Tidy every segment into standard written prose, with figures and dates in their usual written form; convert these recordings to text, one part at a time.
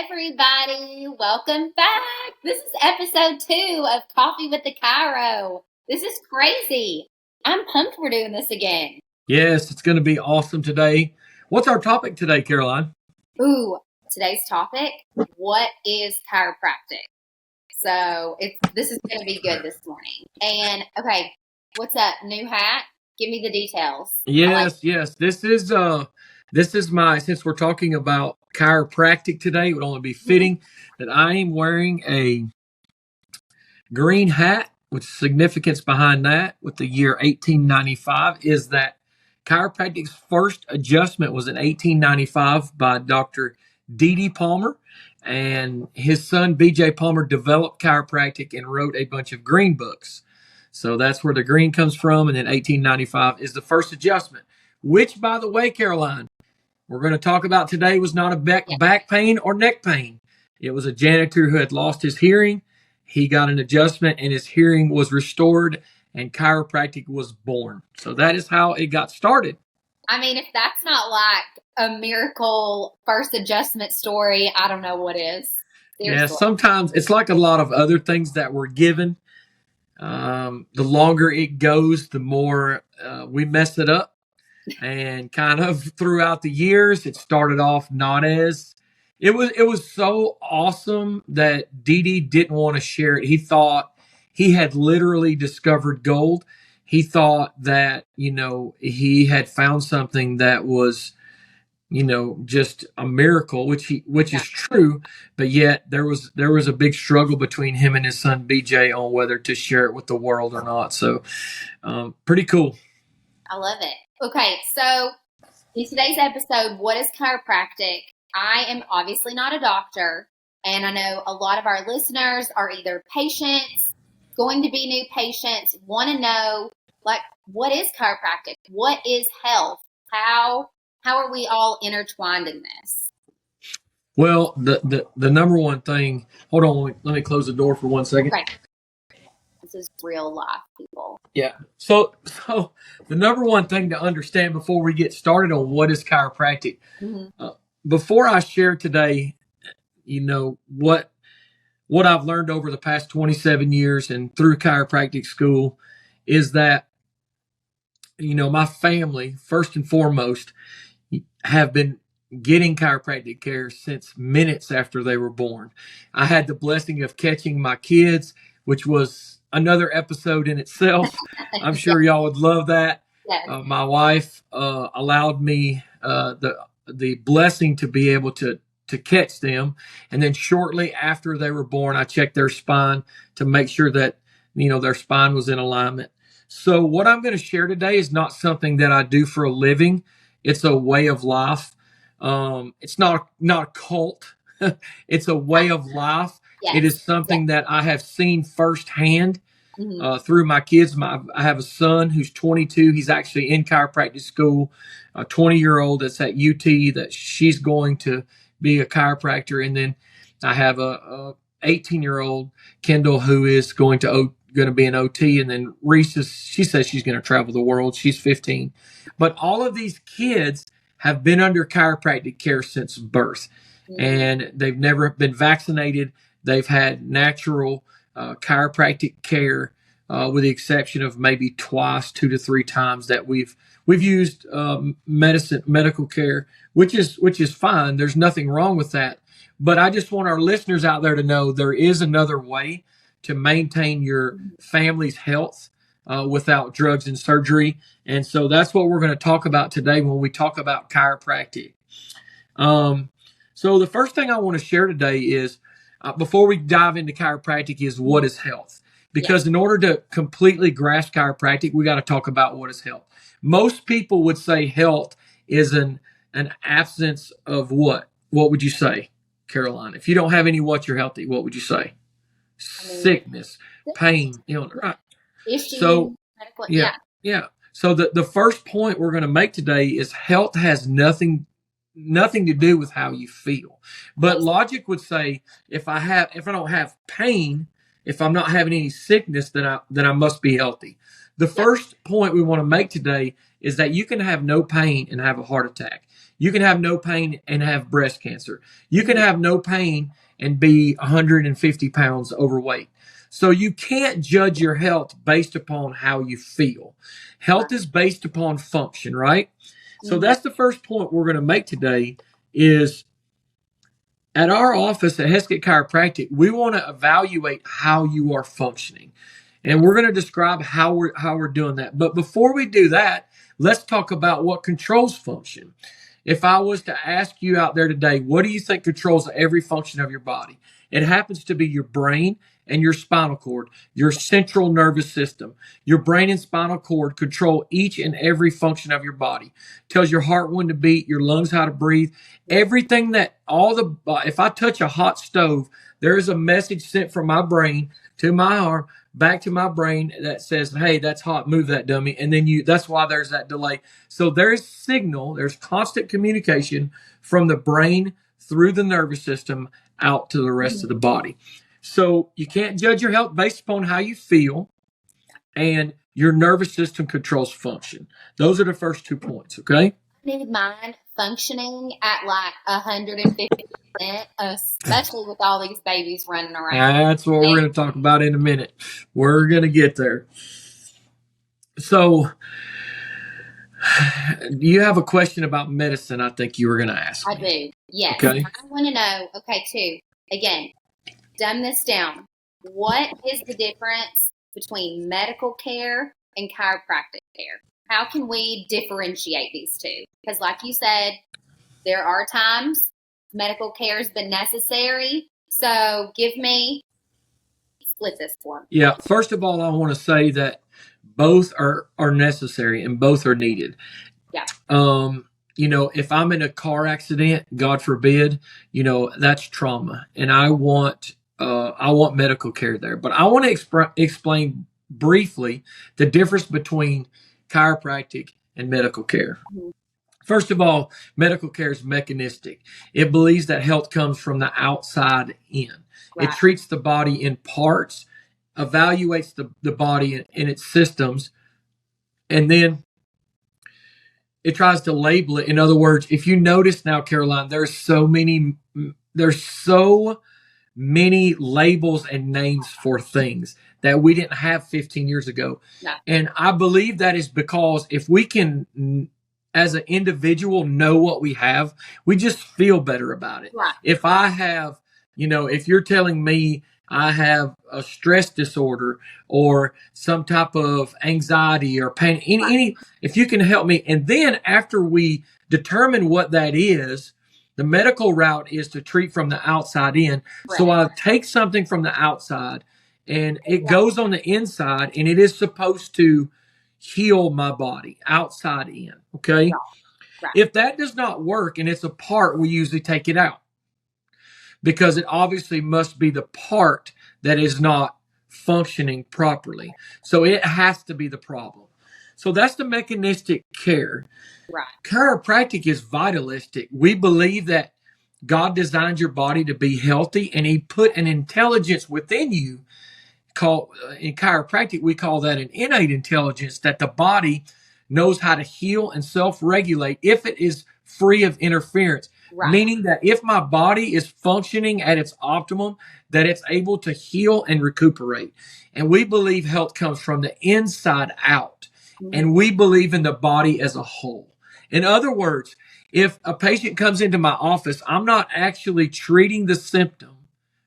everybody. Welcome back. This is episode 2 of Coffee with the Chiro. This is crazy. I'm pumped we're doing this again. Yes, it's going to be awesome today. What's our topic today, Caroline? Ooh, today's topic, what is chiropractic? So this is going to be good this morning. And okay, what's up? New hat? Give me the details. Yes. This is my, since we're talking about chiropractic today, it would only be fitting that I am wearing a green hat with significance behind that with the year 1895 is that chiropractic's first adjustment was in 1895 by Dr. D.D. Palmer, and his son B.J. Palmer developed chiropractic and wrote a bunch of green books. So that's where the green comes from, and then 1895 is the first adjustment, which, by the way, Caroline, we're going to talk about today was not a back pain or neck pain. It was a janitor who had lost his hearing. He got an adjustment and his hearing was restored and chiropractic was born. So that is how it got started. I mean, if that's not like a miracle first adjustment story, I don't know what is. Seriously. Yeah, sometimes it's like a lot of other things that we're given. The longer it goes, the more we mess it up. And kind of throughout the years, it started off not as it was so awesome that Dee didn't want to share it. He thought he had literally discovered gold. He thought that, he had found something that was, just a miracle, which is true, but yet there was a big struggle between him and his son BJ on whether to share it with the world or not. So pretty cool. I love it. Okay, so in today's episode, what is chiropractic? I am obviously not a doctor, and I know a lot of our listeners are either patients, going to be new patients, want to know, like, what is chiropractic? What is health? How are we all intertwined in this? Well, the number one thing, hold on, let me close the door for 1 second. Okay. This is real life, people. Yeah. So the number one thing to understand before we get started on what is chiropractic, before I share today, what I've learned over the past 27 years and through chiropractic school is that, my family, first and foremost, have been getting chiropractic care since minutes after they were born. I had the blessing of catching my kids, which was another episode in itself. I'm sure y'all would love that. Yes. My wife allowed me the blessing to be able to catch them. And then shortly after they were born, I checked their spine to make sure that, their spine was in alignment. So what I'm going to share today is not something that I do for a living. It's a way of life. It's not a cult. It's a way of life. Yes. It is something that I have seen firsthand through my kids. I have a son who's 22. He's actually in chiropractic school, a 20-year-old that's at UT that she's going to be a chiropractor. And then I have a 18-year-old, Kendall, who is going to be an OT. And then Reese, she says she's going to travel the world. She's 15. But all of these kids have been under chiropractic care since birth. And they've never been vaccinated. They've had natural chiropractic care, with the exception of maybe twice, 2 to 3 times that we've used medical care, which is fine. There's nothing wrong with that. But I just want our listeners out there to know there is another way to maintain your family's health without drugs and surgery. And so that's what we're going to talk about today when we talk about chiropractic. So the first thing I want to share today is, before we dive into chiropractic, is what is health? Because in order to completely grasp chiropractic, we got to talk about what is health. Most people would say health is an absence of what? What would you say, Caroline? If you don't have any what, you're healthy. What would you say? Sickness, pain, illness, right? Issue, so, medical, yeah. So the first point we're going to make today is health has nothing to do with how you feel. But logic would say if I don't have pain, if I'm not having any sickness, then I must be healthy. The first point we want to make today is that you can have no pain and have a heart attack. You can have no pain and have breast cancer. You can have no pain and be 150 pounds overweight. So you can't judge your health based upon how you feel. Health is based upon function, right? So that's the first point we're going to make today is at our office at Heskett Chiropractic, we want to evaluate how you are functioning. And we're going to describe how we're doing that. But before we do that, let's talk about what controls function. If I was to ask you out there today, what do you think controls every function of your body? It happens to be your brain and your spinal cord, your central nervous system. Your brain and spinal cord control each and every function of your body. Tells your heart when to beat, your lungs how to breathe. Everything that if I touch a hot stove, there is a message sent from my brain to my arm back to my brain that says, hey, that's hot, move that dummy. And then that's why there's that delay. So there's constant communication from the brain through the nervous system out to the rest of the body. So you can't judge your health based upon how you feel, and your nervous system controls function. Those are the first 2 points, okay? I need mine functioning at like 150%, especially with all these babies running around. That's what we're going to talk about in a minute. We're going to get there. So you have a question about medicine I think you were going to ask me. I do, yes. Okay. I want to know, again, dumb this down. What is the difference between medical care and chiropractic care? How can we differentiate these two? Because like you said, there are times medical care has been necessary. So split this for me. Yeah. First of all, I want to say that both are necessary and both are needed. Yeah. If I'm in a car accident, God forbid, that's trauma, and I want medical care there. But I want to explain briefly the difference between chiropractic and medical care. Mm-hmm. First of all, medical care is mechanistic. It believes that health comes from the outside in. Right. It treats the body in parts, evaluates the body in its systems, and then it tries to label it. In other words, if you notice now, Caroline, there's so many labels and names for things that we didn't have 15 years ago. No. And I believe that is because if we can, as an individual, know what we have, we just feel better about it. Right. If I have, if you're telling me I have a stress disorder or some type of anxiety or pain, if you can help me. And then after we determine what that is, the medical route is to treat from the outside in. Right. So I take something from the outside and it goes on the inside, and it is supposed to heal my body outside in. Okay. Right. If that does not work and it's a part, we usually take it out, because it obviously must be the part that is not functioning properly. So it has to be the problem. So that's the mechanistic care. Right. Chiropractic is vitalistic. We believe that God designed your body to be healthy, and he put an intelligence within you in chiropractic, we call that an innate intelligence, that the body knows how to heal and self-regulate if it is free of interference. Right. Meaning that if my body is functioning at its optimum, that it's able to heal and recuperate. And we believe health comes from the inside out. Mm-hmm. And we believe in the body as a whole. In other words, if a patient comes into my office, I'm not actually treating the symptom,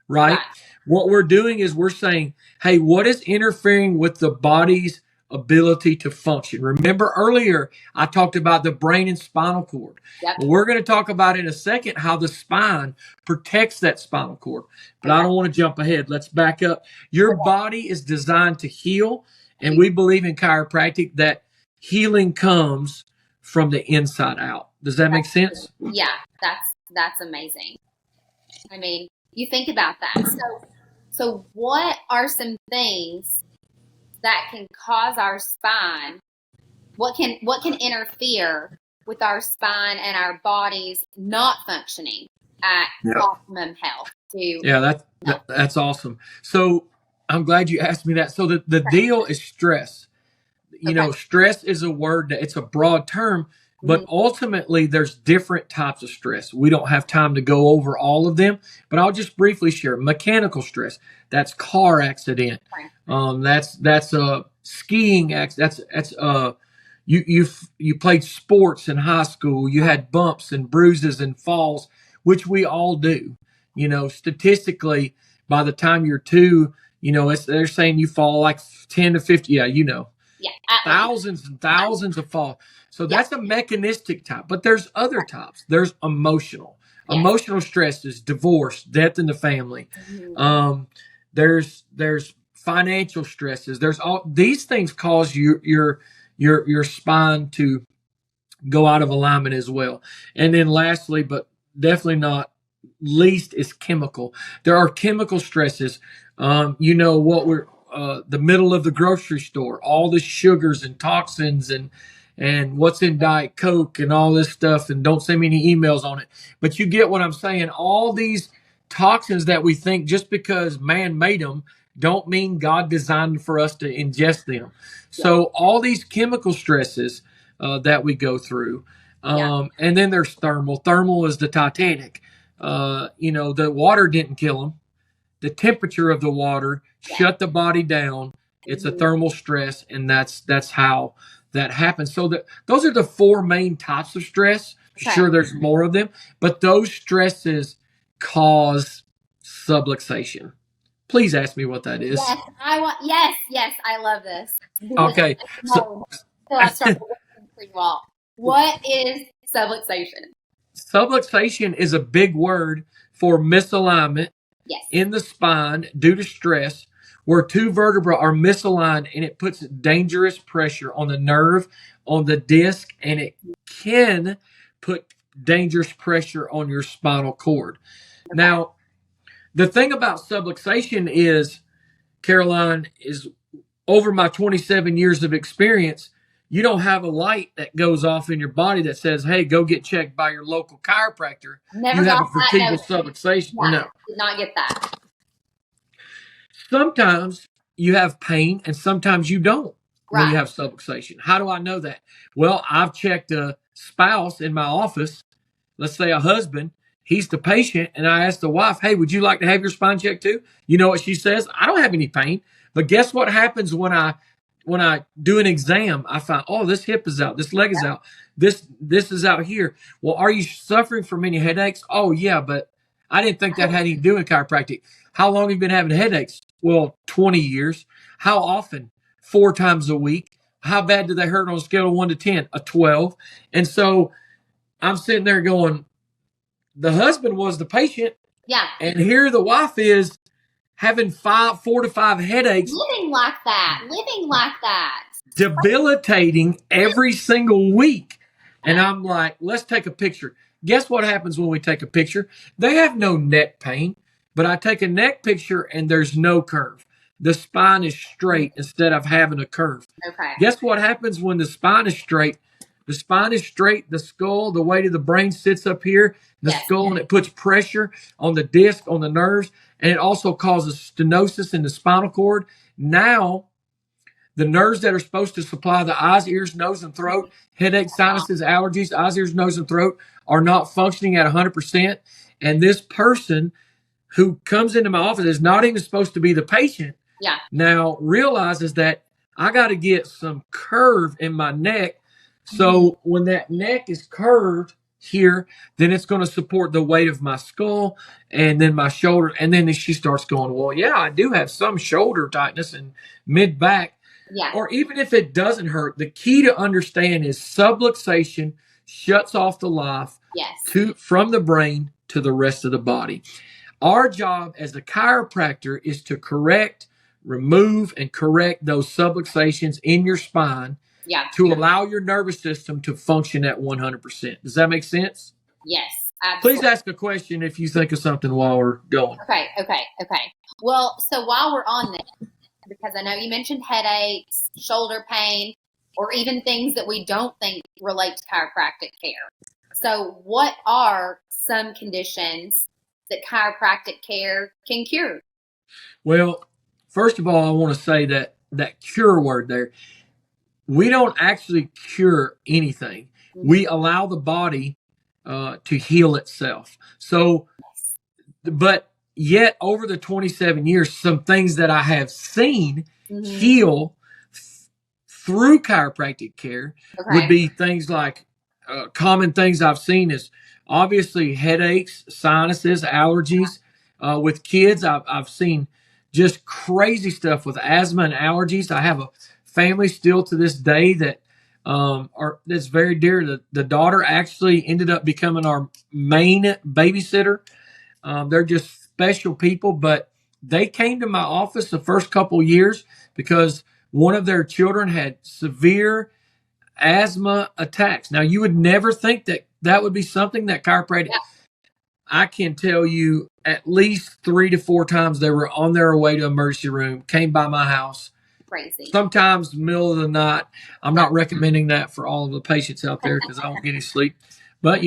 right? What we're doing is we're saying, hey, what is interfering with the body's ability to function? Remember earlier, I talked about the brain and spinal cord. Yep. Well, we're going to talk about in a second how the spine protects that spinal cord. But I don't want to jump ahead. Let's back up. Your body is designed to heal, and we believe in chiropractic that healing comes from the inside out. Does that make sense? Yeah, that's amazing. I mean, you think about that. So what are some things that can cause our spine? What can interfere with our spine and our bodies not functioning at optimum health? That's awesome. So I'm glad you asked me that. So the deal is stress. Stress is a word that it's a broad term, But ultimately, there's different types of stress. We don't have time to go over all of them, but I'll just briefly share. Mechanical stress, that's car accident. That's a skiing accident. You played sports in high school. You had bumps and bruises and falls, which we all do. Statistically, by the time you're two, they're saying you fall like 10 to 50. Yeah, thousands and thousands of falls. So that's a mechanistic type, but there's other types. There's emotional. Emotional stress is divorce, death in the family. There's financial stresses. There's all these things cause your spine to go out of alignment as well. And then lastly, but definitely not least, is chemical. There are chemical stresses. The middle of the grocery store, all the sugars and toxins and what's in Diet Coke and all this stuff, and don't send me any emails on it. But you get what I'm saying. All these toxins that we think just because man made them don't mean God designed for us to ingest them. So all these chemical stresses that we go through. And then there's thermal. Thermal is the Titanic. The water didn't kill them. The temperature of the water shut the body down. It's a thermal stress, and that's how that happens. So those are the four main types of stress. Okay. Sure, there's more of them, but those stresses cause subluxation. Please ask me what that is. Yes, I love this. Okay. So I started listening pretty well. What is subluxation? Subluxation is a big word for misalignment in the spine due to stress, where two vertebrae are misaligned, and it puts dangerous pressure on the nerve, on the disc, and it can put dangerous pressure on your spinal cord. Okay. Now, the thing about subluxation is, Caroline, is over my 27 years of experience, you don't have a light that goes off in your body that says, hey, go get checked by your local chiropractor. Never you got have a vertebral subluxation. Yeah, no. Did not get that. Sometimes you have pain and sometimes you don't when you have subluxation. How do I know that? Well, I've checked a spouse in my office, let's say a husband, he's the patient, and I asked the wife, hey, would you like to have your spine checked too? You know what she says? I don't have any pain. But guess what happens when I do an exam? I find, oh, this hip is out, this leg is out, this is out here. Well, are you suffering from any headaches? Oh, yeah, but I didn't think that had anything to do with chiropractic. How long have you been having headaches? Well, 20 years. How often? 4 times a week. How bad do they hurt on a scale of 1 to 10? A 12. And so I'm sitting there going, the husband was the patient. Yeah. And here the wife is having 4 to 5 headaches. Living like that. Debilitating every single week. And I'm like, let's take a picture. Guess what happens when we take a picture? They have no neck pain, but I take a neck picture and there's no curve. The spine is straight instead of having a curve. Okay. Guess what happens when the spine is straight? The spine is straight, the skull, the weight of the brain sits up here, the skull, and it puts pressure on the disc, on the nerves, and it also causes stenosis in the spinal cord. Now, the nerves that are supposed to supply the eyes, ears, nose, and throat, headaches, sinuses, allergies, eyes, ears, nose, and throat, are not functioning at 100%. And this person who comes into my office is not even supposed to be the patient. Yeah. Now realizes that I got to get some curve in my neck. So when that neck is curved here, then it's going to support the weight of my skull and then my shoulder. And then she starts going, well, yeah, I do have some shoulder tightness and mid back. Yeah. Or even if it doesn't hurt, the key to understand is subluxation shuts off the life from the brain to the rest of the body. Our job as a chiropractor is to remove and correct those subluxations in your spine to allow your nervous system to function at 100%. Does that make sense? Yes, absolutely. Please ask a question if you think of something while we're going. Okay. Well, so while we're on this, because I know you mentioned headaches, shoulder pain, or even things that we don't think relate to chiropractic care. So what are some conditions that chiropractic care can cure? Well, first of all, I want to say that cure word there, we don't actually cure anything. We allow the body to heal itself. So, but yet over the 27 years, some things that I have seen heal through chiropractic care would be things like common things I've seen is obviously headaches, sinuses, allergies. With kids, I've seen just crazy stuff with asthma and allergies. I have a family still to this day that that's very dear. The daughter actually ended up becoming our main babysitter. They're just special people, but they came to my office the first couple years because one of their children had severe asthma attacks. Now, you would never think that that would be something that chiropractic. Yeah. I can tell you at least 3 to 4 times they were on their way to emergency room, came by my house. Crazy. Sometimes middle of the night. I'm not recommending that for all of the patients out there because I don't get any sleep. But,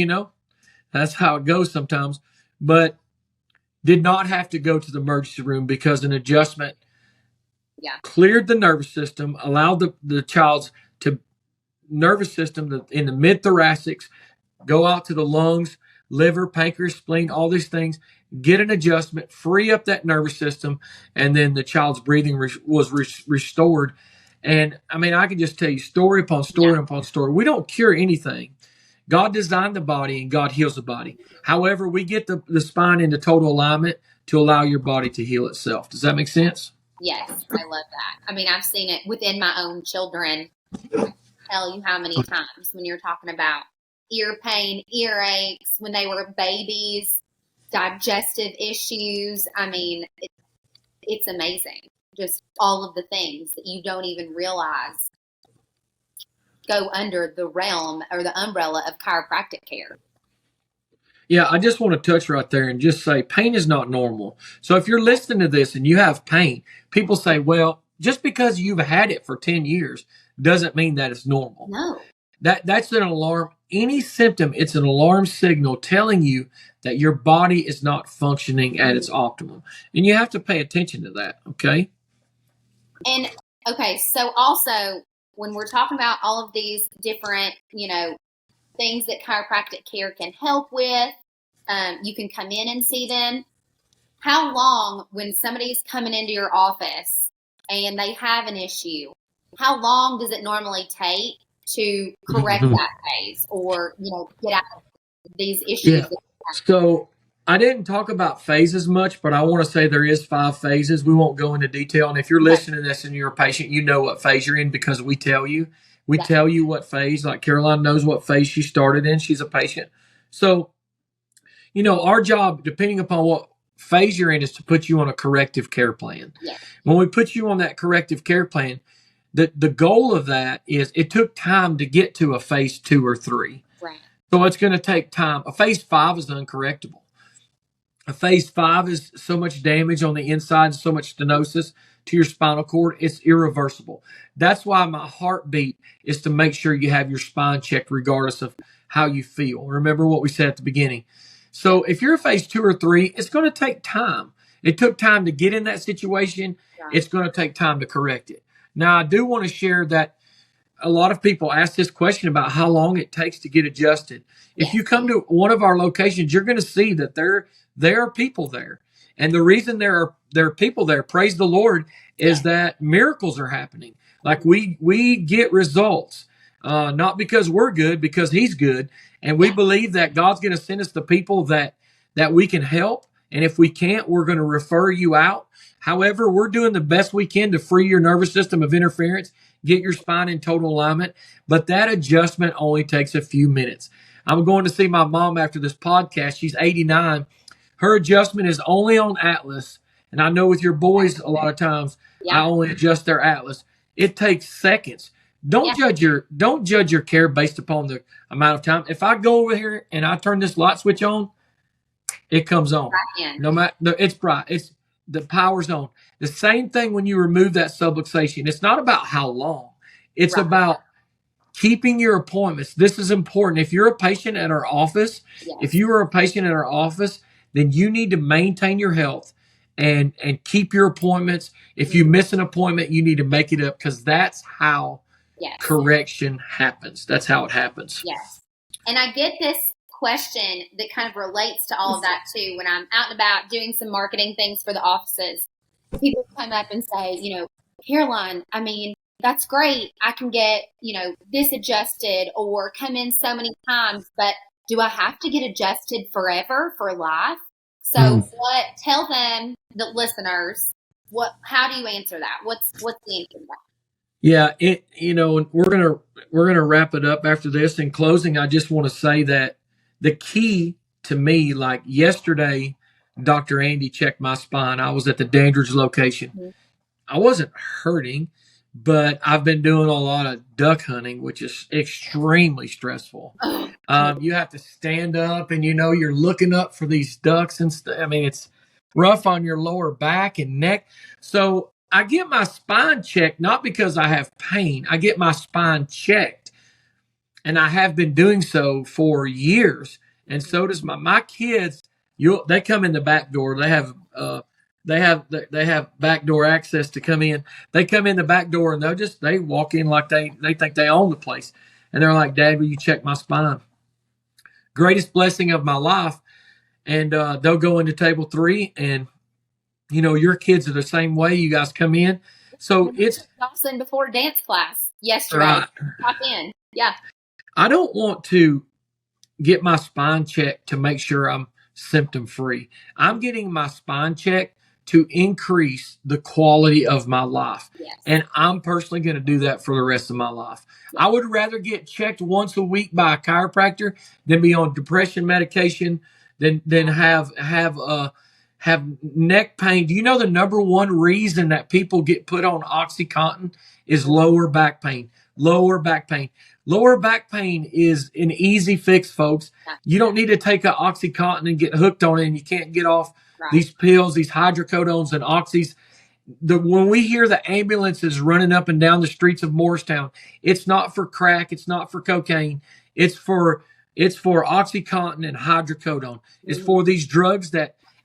that's how it goes sometimes. But did not have to go to the emergency room because an adjustment cleared the nervous system, allowed the child's nervous system in the mid-thoracics go out to the lungs, liver, pancreas, spleen, all these things, get an adjustment, free up that nervous system, and then the child's breathing was restored. And I mean, I can just tell you story upon story upon story. We don't cure anything. God designed the body and God heals the body. However, we get the spine into total alignment to allow your body to heal itself. Does that make sense? Yes, I love that. I mean, I've seen it within my own children. I tell you how many times when you're talking about ear pain, earaches, when they were babies, digestive issues. I mean, it's amazing. Just all of the things that you don't even realize go under the realm or the umbrella of chiropractic care. Yeah, I just want to touch right there and just say pain is not normal. So if you're listening to this and you have pain, people say, well, just because you've had it for 10 years doesn't mean that it's normal. No. That's an alarm. Any symptom, it's an alarm signal telling you that your body is not functioning at its optimum. And you have to pay attention to that, okay? And, okay, so also, when we're talking about all of these different, things that chiropractic care can help with, you can come in and see them. How long, when somebody's coming into your office and they have an issue, how long does it normally take to correct that phase or, get out of these issues? Yeah. So I didn't talk about phases much, but I want to say there is 5 phases. We won't go into detail. And if you're listening to this and you're a patient, you know what phase you're in because we tell you. We tell you what phase, like Caroline knows what phase she started in. She's a patient. So, our job, depending upon what phase you're in, is to put you on a corrective care plan. Yeah. When we put you on that corrective care plan, the goal of that is it took time to get to a phase 2 or 3. Right. So it's going to take time. A phase 5 is uncorrectable. A phase 5 is so much damage on the inside, so much stenosis to your spinal cord, it's irreversible. That's why my heartbeat is to make sure you have your spine checked regardless of how you feel. Remember what we said at the beginning. So if you're a phase 2 or 3, it's going to take time. It took time to get in that situation. Yeah. It's going to take time to correct it. Now, I do want to share that a lot of people ask this question about how long it takes to get adjusted. If you come to one of our locations, you're going to see that there are people there. And the reason there are people there, praise the Lord, is that miracles are happening. Like we get results, not because we're good, because He's good. And we believe that God's going to send us the people that we can help. And if we can't, we're going to refer you out. However, we're doing the best we can to free your nervous system of interference, get your spine in total alignment. But that adjustment only takes a few minutes. I'm going to see my mom after this podcast. She's 89. Her adjustment is only on Atlas. And I know with your boys, a lot of times, I only adjust their Atlas. It takes seconds. Don't judge your care based upon the amount of time. If I go over here and I turn this light switch on, it comes on. No matter, it's bright. It's the power's on. The same thing when you remove that subluxation. It's not about how long. It's about keeping your appointments. This is important. If you're a patient at our office, then you need to maintain your health and keep your appointments. If you miss an appointment, you need to make it up because that's how Yes. correction happens. That's how it happens. Yes. And I get this question that kind of relates to all of that too. When I'm out and about doing some marketing things for the offices, people come up and say, Caroline, I mean, that's great. I can get, this adjusted or come in so many times, but do I have to get adjusted forever for life? So tell them, the listeners, how do you answer that? What's the answer to that? Yeah, we're gonna wrap it up after this. In closing, I just want to say that the key to me, like yesterday, Dr. Andy checked my spine. I was at the Dandridge location. Mm-hmm. I wasn't hurting, but I've been doing a lot of duck hunting, which is extremely stressful. You have to stand up and, you're looking up for these ducks and stuff. I mean, it's rough on your lower back and neck. So I get my spine checked, not because I have pain. I get my spine checked, and I have been doing so for years. And so does my kids. They come in the back door. They have backdoor access to come in. They come in the back door and they walk in like they think they own the place. And they're like, Dad, will you check my spine? Greatest blessing of my life. And they'll go into table 3, and your kids are the same way. You guys come in. So it's Dawson before dance class yesterday. Right. Pop in. Yeah. I don't want to get my spine checked to make sure I'm symptom free. I'm getting my spine checked to increase the quality of my life. Yes. And I'm personally going to do that for the rest of my life. Yes. I would rather get checked once a week by a chiropractor than be on depression medication, than have neck pain. Do you know the number one reason that people get put on OxyContin is lower back pain? Lower back pain. Lower back pain is an easy fix, folks. You don't need to take an OxyContin and get hooked on it, and you can't get off these pills, these hydrocodones and oxys. When we hear the ambulances running up and down the streets of Morristown, it's not for crack, it's not for cocaine, it's for OxyContin and hydrocodone. It's for these drugs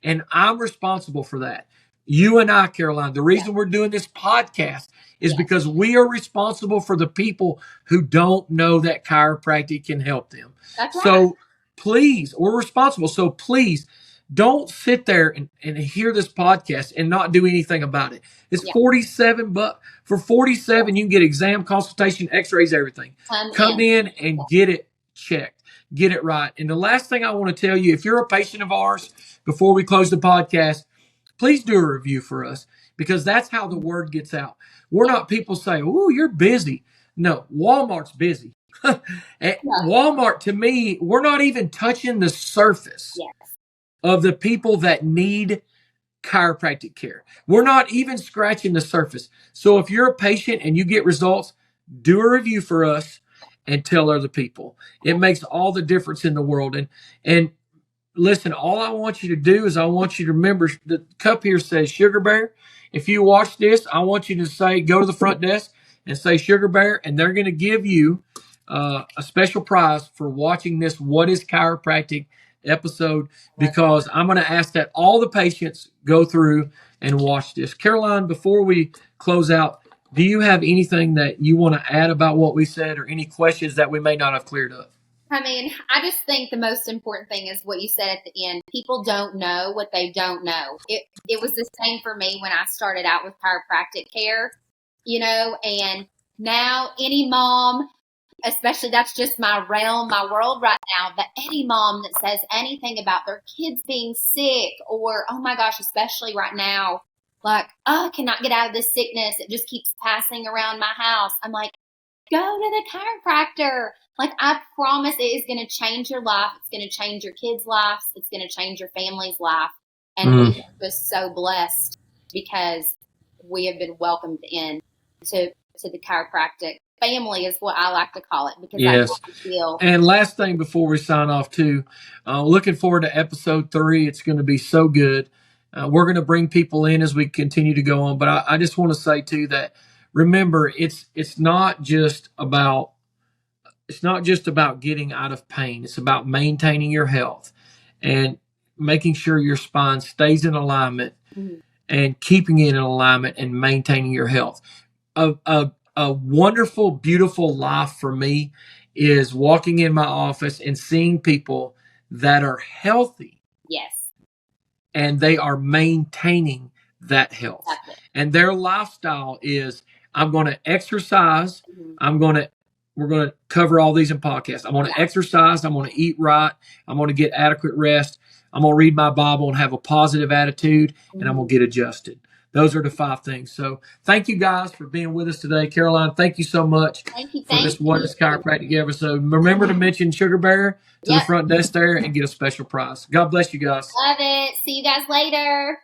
and I'm responsible for that. You and I, Caroline, the reason we're doing this podcast is because we are responsible for the people who don't know that chiropractic can help them. That's right. So please, we're responsible. So please don't sit there and hear this podcast and not do anything about it. It's $47. For $47, you can get exam, consultation, x-rays, everything. Come in and get it checked. Get it right. And the last thing I want to tell you, if you're a patient of ours, before we close the podcast, please do a review for us, because that's how the word gets out. We're not people say, "Oh, you're busy." No, Walmart's busy. Walmart, to me, we're not even touching the surface of the people that need chiropractic care. We're not even scratching the surface. So if you're a patient and you get results, do a review for us and tell other people. It makes all the difference in the world. And listen, all I want you to do is I want you to remember the cup here says Sugar Bear. If you watch this, I want you to go to the front desk and say Sugar Bear, and they're going to give you a special prize for watching this What is Chiropractic episode, because I'm going to ask that all the patients go through and watch this. Caroline, before we close out, do you have anything that you want to add about what we said, or any questions that we may not have cleared up? I mean, I just think the most important thing is what you said at the end. People don't know what they don't know. It was the same for me when I started out with chiropractic care, and now any mom, especially that's just my realm, my world right now, that any mom that says anything about their kids being sick, or, oh my gosh, especially right now, like, oh, I cannot get out of this sickness. It just keeps passing around my house. I'm like, go to the chiropractor. Like, I promise it is going to change your life. It's going to change your kids' lives. It's going to change your family's life. And we are just so blessed because we have been welcomed in to the chiropractic family, is what I like to call it, because that's what we feel. And last thing before we sign off too, looking forward to episode 3. It's going to be so good. We're going to bring people in as we continue to go on. But I just want to say too that, remember, it's not just about getting out of pain. It's about maintaining your health and making sure your spine stays in alignment and keeping it in alignment and maintaining your health. A a wonderful, beautiful life for me is walking in my office and seeing people that are healthy. Yes. And they are maintaining that health. Exactly. And their lifestyle is, I'm going to exercise. We're going to cover all these in podcasts. I'm going to exercise. I'm going to eat right. I'm going to get adequate rest. I'm going to read my Bible and have a positive attitude, and I'm going to get adjusted. Those are the 5 things. So thank you guys for being with us today. Caroline, thank you so much for this What is Chiropractic episode. Remember to mention Sugar Bear to the front desk there and get a special prize. God bless you guys. Love it. See you guys later.